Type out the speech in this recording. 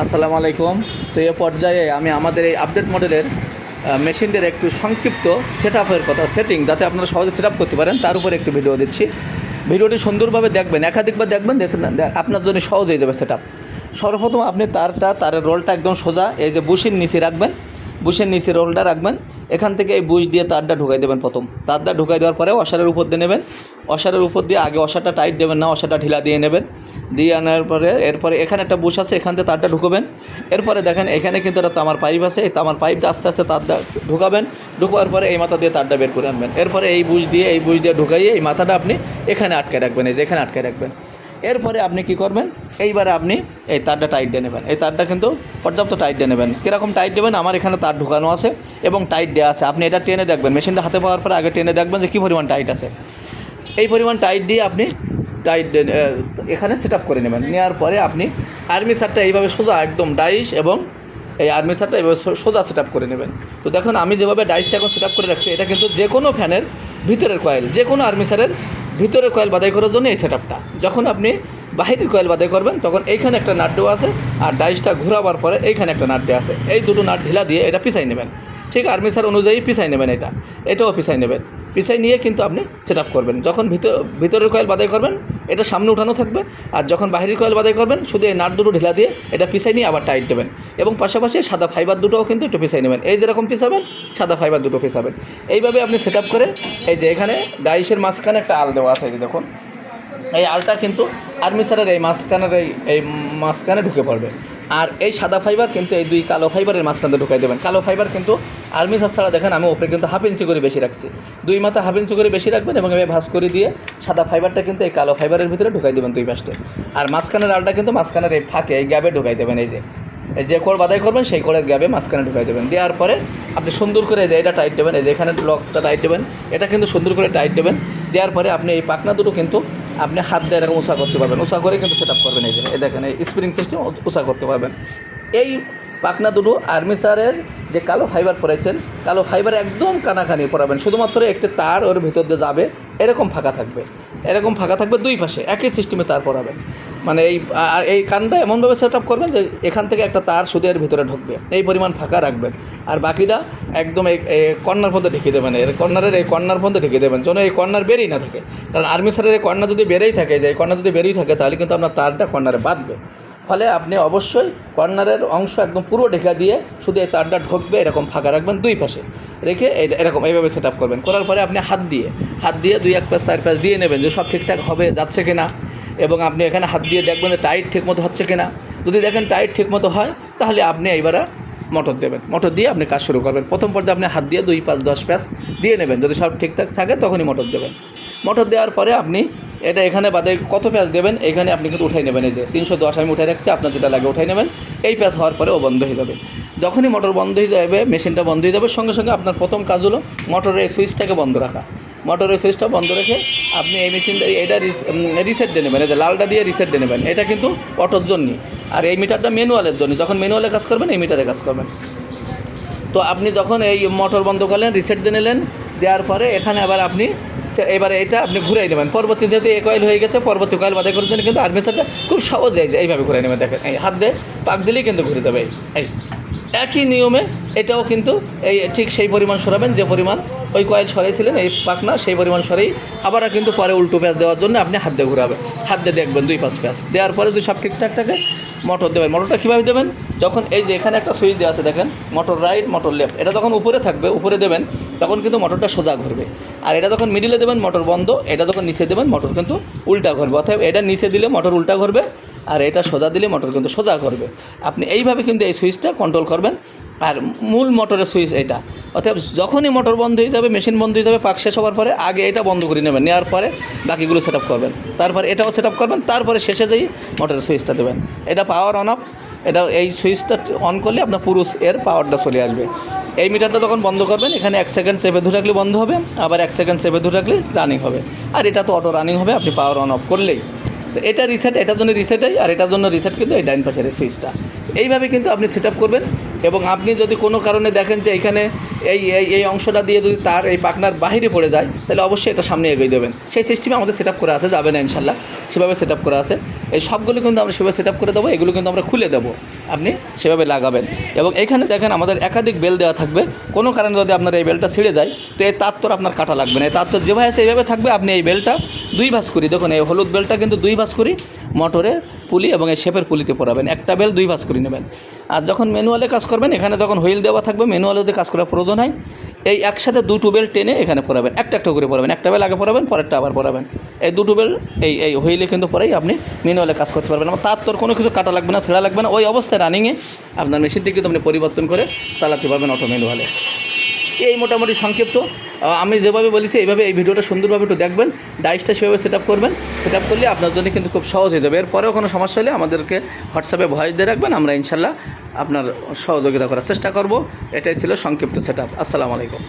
আসসালামু আলাইকুম। তো এ পর্যায়ে আমি আমাদের এই আপডেট মডেলের মেশিনটির একটু সংক্ষিপ্ত সেটআপের কথা, সেটিং যাতে আপনারা সহজে সেটআপ করতে পারেন তার উপরে একটু ভিডিও দিচ্ছি। ভিডিওটি সুন্দরভাবে দেখবেন, একাধিকবার দেখবেন, দেখেন আপনার জন্য সহজ হয়ে যাবে সেটআপ। সর্বপ্রথম আপনি তারের রোলটা একদম সোজা এই যে বুশের নিচে রাখবেন, বুশের নিচে রোলটা রাখবেন। এখান থেকে এই বুশ দিয়ে তারটা ঢুকাই দেবেন। প্রথম তারটা ঢুকাই দেওয়ার পরে ওয়াশারের উপর দিয়ে নেবেন। ওয়াশারের উপর দিয়ে আগে ওয়াশারটা টাইট দেবেন না, ওয়াশারটা ঢিলা দিয়ে নেবেন। দিয়ে আনার পরে এরপরে এখানে একটা বুশ আছে, এখান থেকে তারটা ঢুকাবেন। এরপরে দেখেন এখানে কিন্তু একটা তামার পাইপ আছে, এই তামার পাইপ দিয়ে আস্তে আস্তে তারটা ঢুকাবেন। ঢুকার পরে এই মাথা দিয়ে তারটা বের করে আনবেন। এরপরে এই বুশ দিয়ে ঢুকাইয়ে এই মাথাটা আপনি এখানে আটকে রাখবেন, এই যে এখানে আটকে রাখবেন। এরপরে আপনি কি করবেন, এইবারে আপনি এই তারটা টাইট দিয়ে নেবেন। এই তারটা কিন্তু পর্যাপ্ত টাইট দিয়ে নেবেন। কীরকম টাইট দেবেন, আমার এখানে তার ঢুকানো আছে এবং টাইট দেওয়া আছে। আপনি এটা টেনে দেখবেন, মেশিনটা হাতে পাওয়ার পরে আগে টেনে দেখবেন যে কী পরিমাণ টাইট আছে। এই পরিমাণ টাইট দিয়ে আপনি এখানে সেট আপ করে নেবেন। নেওয়ার পরে আপনি আর্মিসারটা এইভাবে সোজা একদম ডাইস এবং এই আর্মিসারটা এইভাবে সোজা সেট আপ করে নেবেন। তো দেখুন আমি যেভাবে ডাইসটা এখন সেট আপ করে রাখছি, এটা কিন্তু যে কোনো ফ্যানের ভিতরের কয়েল, যে কোনো আর্মিসারের ভিতরের কয়েল বাদাই করার জন্য এই সেট আপটা। যখন আপনি বাহিরের কয়েল বাদাই করবেন তখন এইখানে একটা নাট দেওয়া আছে, আর ডাইসটা ঘোরাবার পরে এইখানে একটা নাট দেওয়া আছে। এই দুটো নাট ঢিলা দিয়ে এটা পিছাই নেবেন, ঠিক আর্মিসার অনুযায়ী পিছাই নেবেন। এটাও পিছাই নেবেন। পিছাই নিয়ে কিন্তু আপনি সেট আপ করবেন। যখন ভিতরের কয়েল বাদাই করবেন এটা সামনে উঠানো থাকবে, আর যখন বাহিরের কয়েল বাদাই করবেন শুধু এই নাট দুটো ঢিলা দিয়ে এটা পিছাই নিয়ে আবার টাইট দেবেন। এবং পাশাপাশি সাদা ফাইবার দুটোও কিন্তু একটু পিছাই নেবেন, এই যেরকম পিছাবেন সাদা ফাইবার দুটো পিছাবেন। এইভাবে আপনি সেট আপ করে এই যে এখানে ডাইসের মাঝখানে একটা আল দেওয়া আছে, এই যে দেখুন এই আলটা কিন্তু আর্মিসারের এই মাঝখানে ঢুকে পড়বে। আর এই সাদা ফাইবার কিন্তু এই দুই কালো ফাইবারের মাঝখানে ঢুকাই দেবেন। কালো ফাইবার কিন্তু আর্মিসার ছাড়া দেখেন আমি ওপরে কিন্তু হাফ ইঞ্চি করে বেশি রাখছি, দুই মাথা হাফ ইঞ্চি করে বেশি রাখবেন এবং এভাবে ভাঁজ করে দিয়ে সাদা ফাইবারটা কিন্তু এই কালো ফাইবারের ভিতরে ঢুকাই দেবেন দুই পাশে। আর মাঝখানের আলটা কিন্তু মাঝখানের এই ফাঁকে এই গ্যাপে ঢুকাই দেবেন। এই যে কোর বাদাই করবেন সেই কোরের গ্যাপে মাঝখানে ঢুকাই দেবেন। দেওয়ার পরে আপনি সুন্দর করে যে এটা টাইট দেবেন, এই যে এখানে লকটা টাইট দেবেন, এটা কিন্তু সুন্দর করে টাইট দেবেন। দেওয়ার পরে আপনি এই পাখনা দুটো কিন্তু আপনি হাত দিয়ে এরকম উঁচা করতে পারবেন, উঁচা করে কিন্তু সেট আপ করবেন। এই যে দেখেন এই স্প্রিং সিস্টেম উঁচা করতে পারবেন। এই পাখনা দুটো আর্মিসারের যে কালো ফাইবার পরাইছেন, কালো ফাইবার একদম কানাকানি পরাবেন, শুধুমাত্র একটি তার ওর ভিতর দিয়ে যাবে, এরকম ফাঁকা থাকবে দুই পাশে একই সিস্টেমে তার পরাবেন। মানে এই কানটা এমনভাবে সেট আপ করবেন যে এখান থেকে একটা তার শুধু এর ভিতরে ঢুকবে, এই পরিমাণ ফাঁকা রাখবেন। আর বাকিটা একদম এই কর্নার পর্যন্ত ঢেকে দেবেন, এই কর্নার পর্যন্ত ঢেকে দেবেন যেন এই কর্নার বেরিয়ে না থাকে। কারণ আর্মিসারের এই কর্নার যদি বেরিয়েই থাকে, যে এই কর্নার যদি বেরিয়ে থাকে তাহলে কিন্তু আপনার তারটা কর্নারে বাঁধবে। ফলে আপনি অবশ্যই কর্নারের অংশ একদম পুরো ঢেকা দিয়ে শুধু এই তারটা ঢুকবে এরকম ফাঁকা রাখবেন, দুই পাশে রেখে এরকম এইভাবে সেট আপ করবেন। করার পরে আপনি হাত দিয়ে 2-1 প্যাচ 4 প্যাচ দিয়ে নেবেন যে সব ঠিকঠাক হবে যাচ্ছে কিনা, এবং আপনি এখানে হাত দিয়ে দেখবেন যে টাইট ঠিকমতো হচ্ছে কিনা। যদি দেখেন টাইট ঠিকমতো হয় তাহলে আপনি এইবারে মোটর দেবেন, মোটর দিয়ে আপনি কাজ শুরু করবেন। প্রথম পর্যায়ে আপনি হাত দিয়ে 2-5-10 প্যাচ দিয়ে নেবেন, যদি সব ঠিকঠাক থাকে তখনই মোটর দেবেন। মোটর দেওয়ার পরে আপনি এটা এখানে বাদে কত প্যাচ দেবেন এখানে আপনি কিন্তু উঠাই নেবেন। এই যে 310 আমি উঠাই রাখছি, আপনার যেটা লাগে উঠাই নেবেন। এই প্যাচ হওয়ার পরে ও বন্ধ হয়ে যাবে। যখনই মোটর বন্ধ হয়ে যাবে, মেশিনটা বন্ধ হয়ে যাবে, সঙ্গে সঙ্গে আপনার প্রথম কাজ হলো মোটরের এই সুইচটাকে বন্ধ রাখা। মোটরের সুইচটা বন্ধ রেখে আপনি এই মেশিনটা এটা রিসেট দিয়ে নেবেন, এই যে লালটা দিয়ে রিসেট দিয়ে নেবেন। এটা কিন্তু অটোর জন্য, আর এই মিটারটা ম্যানুয়ালের জন্য। যখন ম্যানুয়ালে কাজ করবেন এই মিটারে কাজ করবেন। তো আপনি যখন এই মোটর বন্ধ করলেন, রিসেট দিয়ে নিলেন, দেওয়ার পরে এখানে আবার আপনি এবারে এটা আপনি ঘুরাই নেবেন। পরবর্তী যেহেতু এই কয়েল হয়ে গেছে, পরবর্তী কয়েল বাদাই করে দেন, কিন্তু আর্মেচারটা খুব সহজে এইভাবে ঘুরাই নেবেন। দেখেন এই হাত দিয়ে পাক দিলেই কিন্তু ঘুরে দেবে। এই একই নিয়মে এটাও কিন্তু এই ঠিক সেই পরিমাণ সরাবেন যে পরিমাণ ওই কয়েল সরাইছিলেন এই পাকনা, সেই পরিমাণ সরাই আবার কিন্তু পরে উল্টো প্যাচ দেওয়ার জন্য আপনি হাত দিয়ে ঘুরাবেন। হাত দিয়ে দেখবেন 2-5 প্যাচ দেওয়ার পরে যদি সব ঠিকঠাক থাকে মোটর দেবেন। মোটরটা কীভাবে দেবেন, যখন এই যে এখানে একটা সুইচ দেওয়া আছে দেখেন, মোটর রাইট মোটর লেফট, এটা যখন উপরে থাকবে উপরে দেবেন তখন কিন্তু মোটরটা সোজা ঘুরবে। আর এটা যখন মিডিলে দেবেন মোটর বন্ধ, এটা যখন নিচে দেবেন মোটর কিন্তু উল্টা ঘুরবে। অর্থাৎ এটা নিচে দিলে মোটর উল্টা ঘুরবে, আর এটা সোজা দিলে মোটর কিন্তু সোজা ঘুরবে। আপনি এইভাবে কিন্তু এই সুইচটা কন্ট্রোল করবেন। আর মূল মোটরের সুইচ এটা, অর্থাৎ যখনই মোটর বন্ধ হয়ে যাবে, মেশিন বন্ধ হয়ে যাবে, পাক শেষ হওয়ার পরে আগে এটা বন্ধ করে নেবেন, নেওয়ার পরে বাকিগুলো সেট আপ করবেন, তারপর এটাও সেট আপ করবেন, তারপরে শেষে যেই মোটরের সুইচটা দেবেন। এটা পাওয়ার অন অফ, এটা এই সুইচটা অন করলে আপনার পুরো এর পাওয়ারটা চলে আসবে। এই মিটারটা যখন বন্ধ করবেন এখানে 1 সেকেন্ড চেপে ধরে রাখলে বন্ধ হবে, আবার 1 সেকেন্ড চেপে ধরে রাখলে রানিং হবে। আর এটা তো অটো রানিং হবে আপনি পাওয়ার অন অফ করলেই। তো এটা রিসেট, এটার জন্য রিসেটই, আর এটার জন্য রিসেট কিন্তু এই ডাইন পাশের সুইচটা। এইভাবে কিন্তু আপনি সেট আপ করবেন। এবং আপনি যদি কোনো কারণে দেখেন যে এখানে এই অংশটা দিয়ে যদি তার এই পাখনার বাহিরে পড়ে যায়, তাহলে অবশ্যই এটা সামনে এগিয়ে দেবেন। সেই সিস্টেমে আমাদের সেট আপ করা আছে, যাবে না ইনশাল্লাহ, সেভাবে সেট আপ করা আছে। এই সবগুলো কিন্তু আমরা সেভাবে সেট আপ করে দেবো, এগুলো কিন্তু আমরা খুলে দেবো, আপনি সেভাবে লাগাবেন। এবং এখানে দেখেন আমাদের একাধিক বেল দেওয়া থাকবে। কোনো কারণে যদি আপনার এই বেলটা ছিঁড়ে যায়, তো এই তার তোর আপনার কাটা লাগবে না। এই তার তোর যেভাবে আছে এইভাবে থাকবে। আপনি এই বেলটা 2 ভাঁজ করি, দেখুন এই হলুদ বেলটা কিন্তু 2 ভাঁজ করি মোটরের পুলি এবং এই শেপের পুলিতে পরাবেন। একটা বেল 2 ভাঁজ করে নেবেন। আর যখন ম্যানুয়ালে কাজ করবেন, এখানে যখন হুইল দেওয়া থাকবে, ম্যানুয়ালে যদি কাজ করার প্রয়োজন হয়, এই একসাথে 2 বেল টেনে এখানে পরাবেন, একটা করে পরাবেন। একটা বেল আগে পরাবেন, পরেরটা আবার পরাবেন। এই 2 বেল এই হুইলে কিন্তু পরেই আপনি ম্যানুয়ালে কাজ করতে পারবেন। আমার তার তোর কোনো কিছু কাটা লাগবে না, ছেঁড়া লাগবে না। ওই অবস্থায় রানিংয়ে আপনার মেশিনটি কিন্তু আপনি পরিবর্তন করে চালাতে পারবেন অটো ম্যানুয়ালে। এই মোটামুটি সংক্ষিপ্ত আমি যেভাবে বলেছি এইভাবে এই ভিডিওটা সুন্দরভাবে একটু দেখবেন, ডাইসটা সেভাবে সেট আপ করবেন। সেট আপ করলে আপনার জন্য কিন্তু খুব সহজ হয়ে যাবে। এরপরেও কোনো সমস্যা হলে আমাদেরকে হোয়াটসঅ্যাপে ভয়েস দিয়ে রাখবেন, আমরা ইনশাল্লাহ আপনার সহযোগিতা করার চেষ্টা করব। এটাই ছিল সংক্ষিপ্ত সেট আপ। আসসালামু আলাইকুম।